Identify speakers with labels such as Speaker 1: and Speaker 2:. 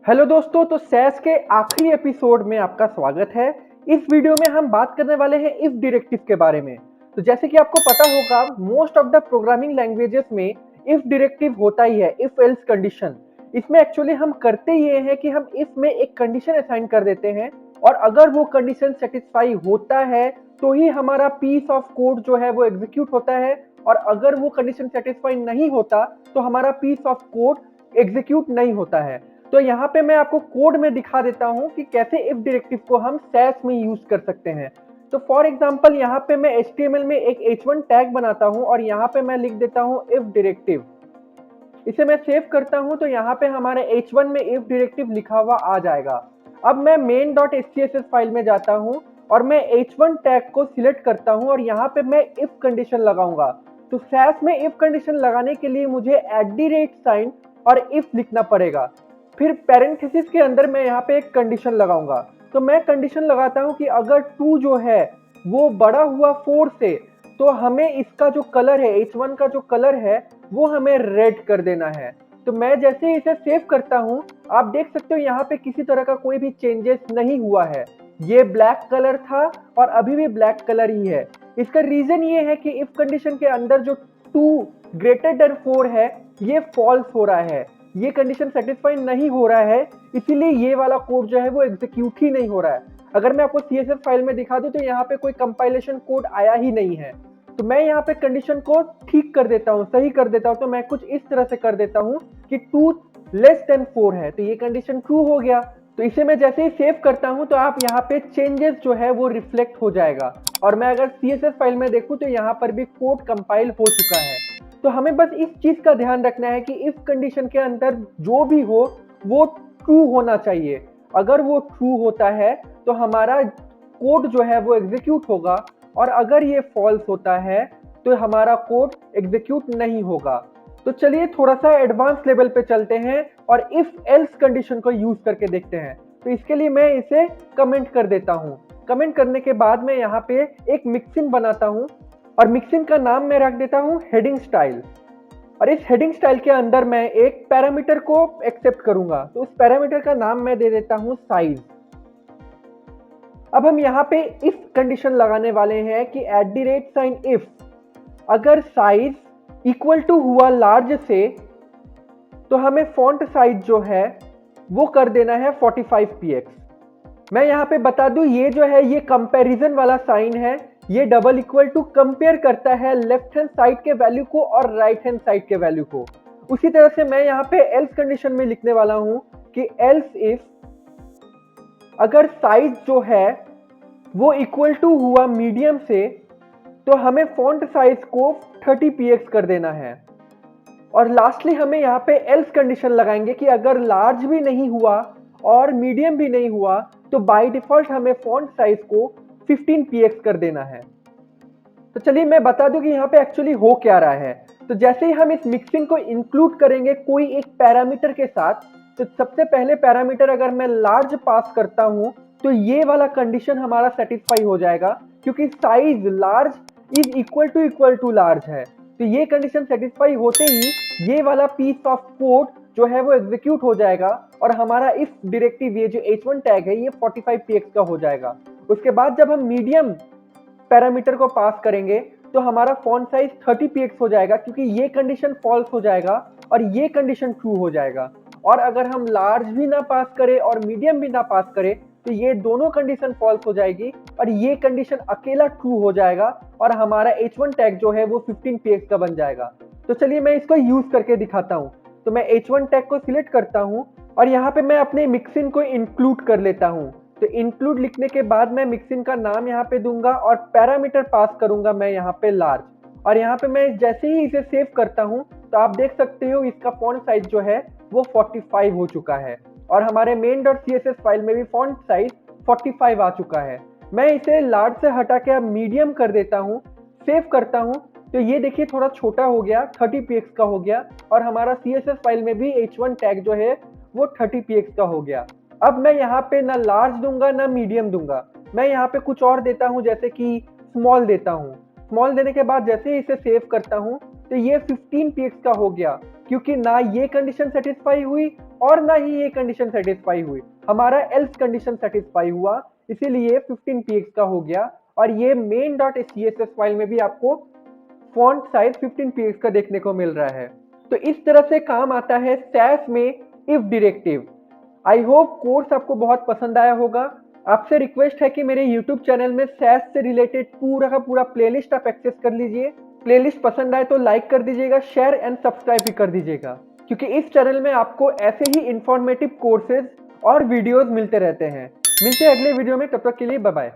Speaker 1: Hello दोस्तों, तो cess के आखिरी एपिसोड में आपका स्वागत है। इस वीडियो में हम बात करने वाले हैं इफ डायरेक्टिव के बारे में। तो जैसे कि आपको पता होगा, most of the programming languages में इफ डायरेक्टिव होता ही है, इफ एल्स कंडीशन। इसमें एक्चुअली हम करते ये हैं कि हम इफ में एक कंडीशन असाइन कर देते हैं और अगर वो कंडीशन सेटिस्फाई होता है तो ही हमारा पीस ऑफ कोड जो है वो एग्जीक्यूट होता है, और अगर वो कंडीशन सेटिस्फाई नहीं होता तो हमारा पीस ऑफ कोड एग्जीक्यूट नहीं होता है। तो यहाँ पे मैं आपको कोड में दिखा देता हूँ कि कैसे इफ डायरेक्टिव को हम सैस में यूज कर सकते हैं। तो फॉर एग्जांपल यहाँ पे मैं HTML में एक h1 टैग बनाता हूँ और यहाँ पे मैं लिख देता हूँ इफ डायरेक्टिव। इसे मैं सेव करता हूँ तो यहाँ पे हमारे h1 में इफ डायरेक्टिव लिखा हुआ आ जाएगा। अब मैं main.scss फाइल में जाता हूँ और मैं h1 टैग को सिलेक्ट करता हूँ और यहाँ पे मैं इफ कंडीशन लगाऊंगा। तो सैस में इफ कंडीशन लगाने के लिए मुझे @ और इफ लिखना पड़ेगा। फिर पैरेंथेसिस के अंदर मैं यहाँ पे एक कंडीशन लगाऊंगा। तो मैं कंडीशन लगाता हूँ कि अगर 2 जो है वो बड़ा हुआ 4 से, तो हमें इसका जो कलर है, h1 का जो कलर है वो हमें रेड कर देना है। तो मैं जैसे ही इसे सेव करता हूँ, आप देख सकते हो यहाँ पे किसी तरह का कोई भी चेंजेस नहीं हुआ है। ये ब्लैक कलर था और अभी भी ब्लैक कलर ही है। इसका रीजन ये है कि इफ कंडीशन के अंदर जो 2 ग्रेटर देन 4 है ये फॉल्स हो रहा है, ये कंडीशन सेटिस्फाई नहीं हो रहा है, इसीलिए ये वाला कोड जो है वो एग्जीक्यूट ही नहीं हो रहा है। अगर मैं आपको CSS फाइल में दिखा दूं तो यहाँ पे कोई कंपाइलेशन कोड आया ही नहीं है। तो मैं यहाँ पे कंडीशन को ठीक कर देता हूँ, सही कर देता हूँ। तो मैं कुछ इस तरह से कर देता हूँ कि 2 लेस देन 4 है, तो ये कंडीशन ट्रू हो गया। तो इसे मैं जैसे ही सेव करता हूँ तो आप यहाँ पे चेंजेस जो है वो रिफ्लेक्ट हो जाएगा। और मैं अगर CSS फाइल में देखूँ तो यहाँ पर भी कोड कंपाइल हो चुका है। तो हमें बस इस चीज का ध्यान रखना है कि इफ कंडीशन के अंदर जो भी हो वो ट्रू होना चाहिए। अगर वो ट्रू होता है तो हमारा कोड जो है वो एग्जीक्यूट होगा, और अगर ये फॉल्स होता है तो हमारा कोड एग्जीक्यूट नहीं होगा। तो चलिए थोड़ा सा एडवांस लेवल पे चलते हैं और इफ एल्स कंडीशन को यूज करके देखते हैं। तो इसके लिए मैं इसे कमेंट कर देता हूँ। कमेंट करने के बाद मैं यहाँ पे एक मिक्सिंग बनाता हूँ और मिक्सिंग का नाम मैं रख देता हूँ हेडिंग स्टाइल। और इस हेडिंग स्टाइल के अंदर मैं एक पैरामीटर को एक्सेप्ट करूंगा। तो उस पैरामीटर का नाम मैं दे देता हूँ साइज। अब हम यहाँ पे इफ कंडीशन लगाने वाले हैं कि @इफ अगर साइज इक्वल टू हुआ लार्ज से, तो हमें फॉन्ट साइज जो है वो कर देना है 45px। मैं यहाँ पे बता दूं, ये जो है ये कंपैरिजन वाला साइन है। ये डबल इक्वल टू कंपेयर करता है लेफ्ट हैंड साइड के वैल्यू को और राइट हैंड साइड के वैल्यू को। उसी तरह से मैं यहाँ पे एल्स कंडीशन में लिखने वाला हूँ कि एल्स इफ अगर साइज जो है वो इक्वल टू हुआ मीडियम से, तो हमें फॉन्ट साइज को 30px कर देना है। और लास्टली हमें यहाँ पे एल्स कंडीशन लगाएंगे कि अगर लार्ज भी नहीं हुआ और मीडियम भी नहीं हुआ तो बाय डिफॉल्ट हमें फॉन्ट साइज को 15px कर देना है। तो चलिए मैं बता दूं कि यहाँ पे एक्चुअली हो क्या रहा है। तो जैसे ही हम इस मिक्सिंग को इंक्लूड करेंगे कोई एक पैरामीटर के साथ, तो सबसे पहले पैरामीटर अगर मैं लार्ज पास करता हूं तो ये वाला कंडीशन हमारा सेटिस्फाई हो जाएगा, क्योंकि size large equal to large है। तो ये कंडीशन सेटिस्फाई होते ही ये वाला पीस ऑफ कोड जो है वो एग्जीक्यूट हो जाएगा और हमारा इफ डायरेक्टिव ये जो h1 टैग है ये 45px का हो जाएगा। उसके बाद जब हम मीडियम पैरामीटर को पास करेंगे तो हमारा फॉन्ट साइज 30px हो जाएगा, क्योंकि ये कंडीशन फॉल्स हो जाएगा और ये कंडीशन ट्रू हो जाएगा। और अगर हम लार्ज भी ना पास करें और मीडियम भी ना पास करें तो ये दोनों कंडीशन फॉल्स हो जाएगी और ये कंडीशन अकेला ट्रू हो जाएगा और हमारा h1 टैग जो है वो 15px का बन जाएगा। तो चलिए मैं इसको यूज करके दिखाता हूँ। तो मैं h1 टैग को सिलेक्ट करता हूँ और यहाँ पे मैं अपने मिक्सिंग को इंक्लूड कर लेता हूँ। तो इंक्लूड लिखने के बाद मैं मिक्सिंग का नाम यहाँ पे दूंगा और पैरामीटर पास करूंगा मैं यहाँ पे लार्ज। और यहाँ पे मैं जैसे ही इसे सेव करता हूँ तो आप देख सकते हो इसका फॉन्ट साइज जो है वो 45 हो चुका है और हमारे main.css फाइल में भी फॉन्ट साइज 45 आ चुका है। मैं इसे लार्ज से हटा के अब मीडियम कर देता हूँ, सेव करता हूँ। तो ये देखिए थोड़ा छोटा हो गया, 30px का हो गया और हमारा CSS फाइल में भी h1 टैग जो है वो 30px का हो गया। अब मैं यहाँ पे ना लार्ज दूंगा ना मीडियम दूंगा, मैं यहाँ पे कुछ और देता हूँ, जैसे कि स्मॉल देता हूँ। स्मॉल देने के बाद जैसे ही इसे सेव करता हूँ तो ये 15px का हो गया, क्योंकि ना ये कंडीशन सेटिस्फाई हुई और ना ही ये कंडीशन सेटिस्फाई हुई, हमारा एल्स कंडीशन सेटिस्फाई हुआ, इसीलिए 15px का हो गया। और ये main.css फाइल में भी आपको फॉन्ट साइज 15px का देखने को मिल रहा है। तो इस तरह से काम आता है सैस में if directive. I hope course आपको बहुत पसंद आया होगा। आपसे रिक्वेस्ट है कि मेरे यूट्यूब चैनल में सैस से रिलेटेड पूरा का पूरा प्लेलिस्ट आप एक्सेस कर लीजिए। प्लेलिस्ट पसंद आए तो लाइक कर दीजिएगा, शेयर एंड सब्सक्राइब भी कर दीजिएगा, क्योंकि इस चैनल में आपको ऐसे ही इंफॉर्मेटिव कोर्सेज और वीडियोस मिलते रहते हैं। मिलते हैं अगले वीडियो में, तब तक के लिए बाय बाय।